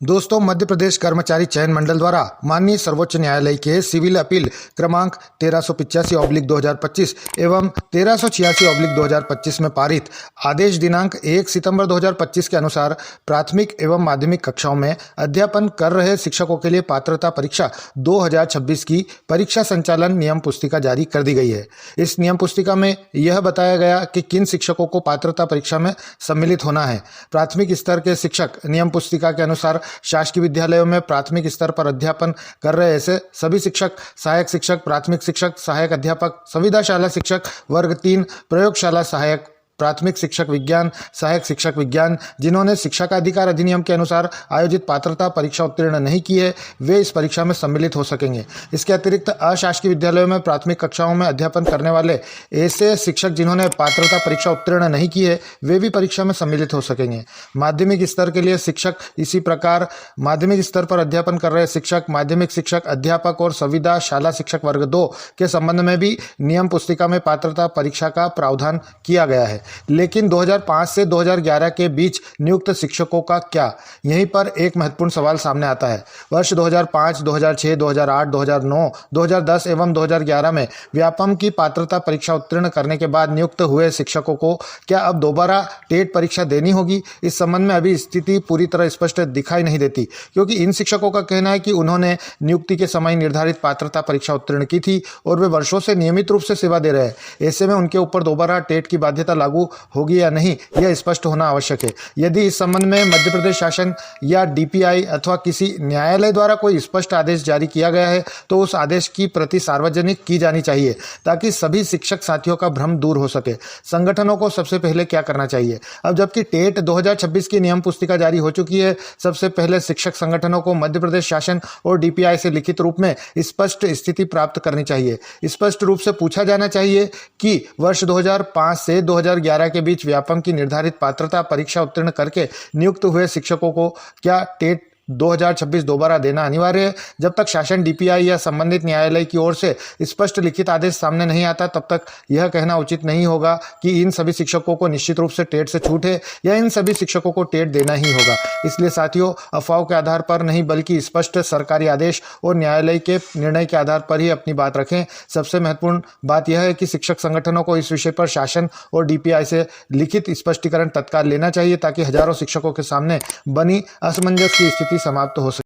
दोस्तों, मध्य प्रदेश कर्मचारी चयन मंडल द्वारा माननीय सर्वोच्च न्यायालय के सिविल अपील क्रमांक 1385/2025 एवं 1386/2025 में पारित आदेश दिनांक 1 सितंबर 2025 के अनुसार प्राथमिक एवं माध्यमिक कक्षाओं में अध्यापन कर रहे शिक्षकों के लिए पात्रता परीक्षा 2026 की परीक्षा संचालन नियम पुस्तिका जारी कर दी गई है। इस नियम पुस्तिका में यह बताया गया कि किन शिक्षकों को पात्रता परीक्षा में सम्मिलित होना है। प्राथमिक स्तर के शिक्षक नियम पुस्तिका के अनुसार शासकीय विद्यालयों में प्राथमिक स्तर पर अध्यापन कर रहे ऐसे सभी शिक्षक, सहायक शिक्षक, प्राथमिक शिक्षक, सहायक अध्यापक, संविदा शाला शिक्षक वर्ग 3, प्रयोगशाला सहायक, प्राथमिक शिक्षक विज्ञान, सहायक शिक्षक विज्ञान, जिन्होंने शिक्षा का अधिकार अधिनियम के अनुसार आयोजित पात्रता परीक्षा उत्तीर्ण नहीं की है, वे इस परीक्षा में सम्मिलित हो सकेंगे। इसके अतिरिक्त अशासकीय विद्यालयों में प्राथमिक कक्षाओं में अध्यापन करने वाले ऐसे शिक्षक जिन्होंने पात्रता परीक्षा उत्तीर्ण नहीं की है, वे भी परीक्षा में सम्मिलित हो सकेंगे। माध्यमिक स्तर के लिए शिक्षक इसी प्रकार माध्यमिक स्तर पर अध्यापन कर रहे शिक्षक, माध्यमिक शिक्षक, अध्यापक और संविदा शाला शिक्षक वर्ग 2 के संबंध में भी नियम पुस्तिका में पात्रता परीक्षा का प्रावधान किया गया है। लेकिन 2005 से 2011 के बीच नियुक्त शिक्षकों का क्या? यहीं पर एक महत्वपूर्ण सवाल सामने आता है। वर्ष 2005, 2006, 2008, 2009, 2010 एवं 2011 में व्यापम की पात्रता परीक्षा उत्तीर्ण करने के बाद नियुक्त हुए शिक्षकों को क्या अब दोबारा टेट परीक्षा देनी होगी? इस संबंध में अभी स्थिति पूरी तरह स्पष्ट दिखाई नहीं देती, क्योंकि इन शिक्षकों का कहना है कि उन्होंने नियुक्ति के समय निर्धारित पात्रता परीक्षा उत्तीर्ण की थी और वे वर्षों से नियमित रूप से सेवा दे रहे हैं। ऐसे में उनके ऊपर दोबारा टेट की बाध्यता लागू होगी या नहीं, यह स्पष्ट होना आवश्यक है। यदि इस संबंध में मध्य प्रदेश शासन या डीपीआई अथवा किसी न्यायालय द्वारा कोई स्पष्ट आदेश जारी किया गया है तो उस आदेश की प्रति सार्वजनिक की जानी चाहिए, ताकि सभी शिक्षक साथियों का भ्रम दूर हो सके। संगठनों को सबसे पहले क्या करना चाहिए? अब जबकि टेट 2026 की नियम पुस्तिका जारी हो चुकी है, सबसे पहले शिक्षक संगठनों को मध्य प्रदेश शासन और डीपीआई से लिखित रूप में स्पष्ट स्थिति प्राप्त करनी चाहिए। स्पष्ट रूप से पूछा जाना चाहिए कि वर्ष 2005 से 2011 के बीच व्यापम की निर्धारित पात्रता परीक्षा उत्तीर्ण करके नियुक्त हुए शिक्षकों को क्या टेट 2026 दोबारा देना अनिवार्य है? जब तक शासन, डीपीआई या संबंधित न्यायालय की ओर से स्पष्ट लिखित आदेश सामने नहीं आता, तब तक यह कहना उचित नहीं होगा कि इन सभी शिक्षकों को निश्चित रूप से टेट से छूट है या इन सभी शिक्षकों को टेट देना ही होगा। इसलिए साथियों, अफवाहों के आधार पर नहीं बल्कि स्पष्ट सरकारी आदेश और न्यायालय के निर्णय के आधार पर ही अपनी बात रखें। सबसे महत्वपूर्ण बात यह है कि शिक्षक संगठनों को इस विषय पर शासन और डीपीआई से लिखित स्पष्टीकरण तत्काल लेना चाहिए, ताकि हजारों शिक्षकों के सामने बनी असमंजस की स्थिति समाप्त हो सके।